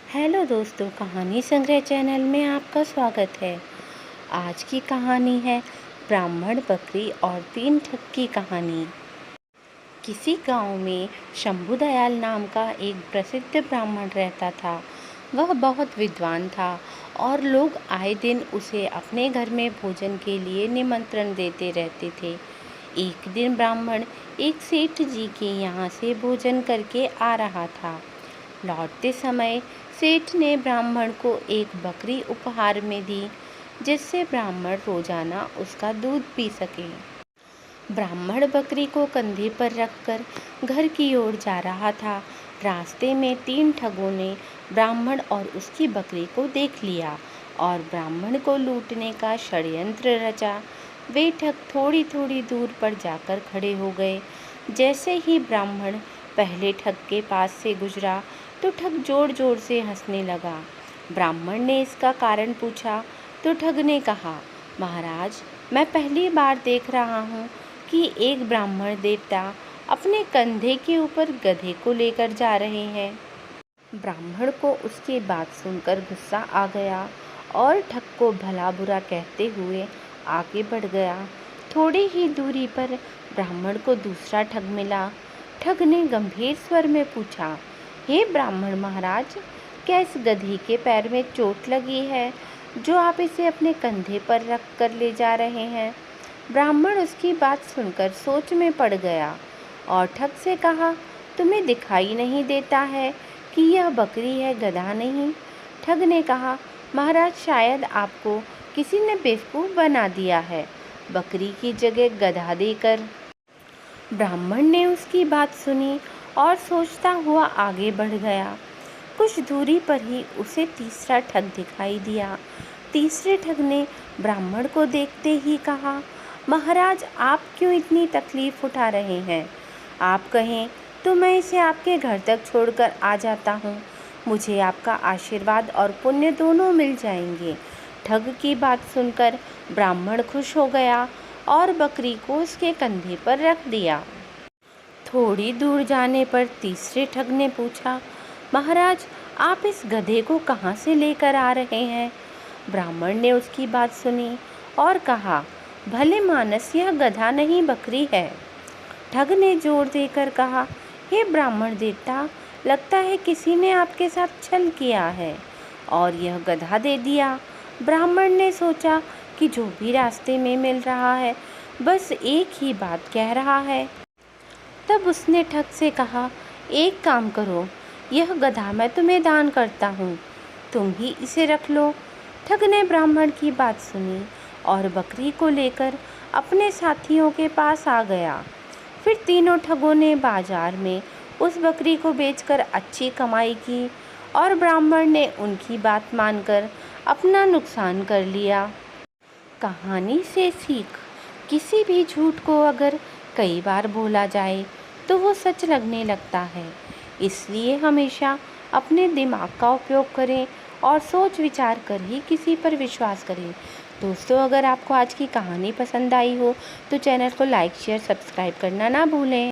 Hello दोस्तों, कहानी संग्रह चैनल में आपका स्वागत है। आज की कहानी है ब्राह्मण, बकरी और 3 ठग की कहानी। किसी गांव में शंभू दयाल नाम का एक प्रसिद्ध ब्राह्मण रहता था। वह बहुत विद्वान था और लोग आए दिन उसे अपने घर में भोजन के लिए निमंत्रण देते रहते थे। एक दिन ब्राह्मण एक सेठ जी के यहाँ से भोजन करके आ रहा था। लौटते समय सेठ ने ब्राह्मण को एक बकरी उपहार में दी, जिससे ब्राह्मण रोजाना उसका दूध पी सके। ब्राह्मण बकरी को कंधे पर रखकर घर की ओर जा रहा था। रास्ते में 3 ठगों ने ब्राह्मण और उसकी बकरी को देख लिया और ब्राह्मण को लूटने का षड्यंत्र रचा। वे ठग थोड़ी थोड़ी दूर पर जाकर खड़े हो गए। जैसे ही ब्राह्मण पहले ठग के पास से गुजरा तो ठग जोर जोर से हंसने लगा। ब्राह्मण ने इसका कारण पूछा तो ठग ने कहा, महाराज, मैं पहली बार देख रहा हूँ कि एक ब्राह्मण देवता अपने कंधे के ऊपर गधे को लेकर जा रहे हैं। ब्राह्मण को उसकी बात सुनकर गुस्सा आ गया और ठग को भला बुरा कहते हुए आगे बढ़ गया। थोड़ी ही दूरी पर ब्राह्मण को दूसरा ठग मिला। ठग ने गंभीर स्वर में पूछा, हे ब्राह्मण महाराज, क्या इस गधी के पैर में चोट लगी है जो आप इसे अपने कंधे पर रख कर ले जा रहे हैं? ब्राह्मण उसकी बात सुनकर सोच में पड़ गया और ठग से कहा, तुम्हें दिखाई नहीं देता है कि यह बकरी है, गधा नहीं? ठग ने कहा, महाराज, शायद आपको किसी ने बेवकूफ़ बना दिया है, बकरी की जगह गधा देकर। ब्राह्मण ने उसकी बात सुनी और सोचता हुआ आगे बढ़ गया। कुछ दूरी पर ही उसे तीसरा ठग दिखाई दिया। तीसरे ठग ने ब्राह्मण को देखते ही कहा, महाराज, आप क्यों इतनी तकलीफ उठा रहे हैं? आप कहें तो मैं इसे आपके घर तक छोड़कर आ जाता हूँ। मुझे आपका आशीर्वाद और पुण्य दोनों मिल जाएंगे। ठग की बात सुनकर ब्राह्मण खुश हो गया और बकरी को उसके कंधे पर रख दिया। थोड़ी दूर जाने पर तीसरे ठग ने पूछा, महाराज, आप इस गधे को कहाँ से लेकर आ रहे हैं? ब्राह्मण ने उसकी बात सुनी और कहा, भले मानस, यह गधा नहीं, बकरी है। ठग ने जोर देकर कहा, हे ब्राह्मण देवता, लगता है किसी ने आपके साथ छल किया है और यह गधा दे दिया। ब्राह्मण ने सोचा कि जो भी रास्ते में मिल रहा है बस एक ही बात कह रहा है। तब उसने ठग से कहा, एक काम करो, यह गधा मैं तुम्हें दान करता हूँ, तुम ही इसे रख लो। ठग ने ब्राह्मण की बात सुनी और बकरी को लेकर अपने साथियों के पास आ गया। फिर तीनों ठगों ने बाजार में उस बकरी को बेचकर अच्छी कमाई की और ब्राह्मण ने उनकी बात मानकर अपना नुकसान कर लिया। कहानी से सीख, किसी भी झूठ को अगर कई बार बोला जाए तो वो सच लगने लगता है। इसलिए हमेशा अपने दिमाग का उपयोग करें और सोच विचार कर ही किसी पर विश्वास करें। दोस्तों, अगर आपको आज की कहानी पसंद आई हो तो चैनल को लाइक, शेयर, सब्सक्राइब करना ना भूलें।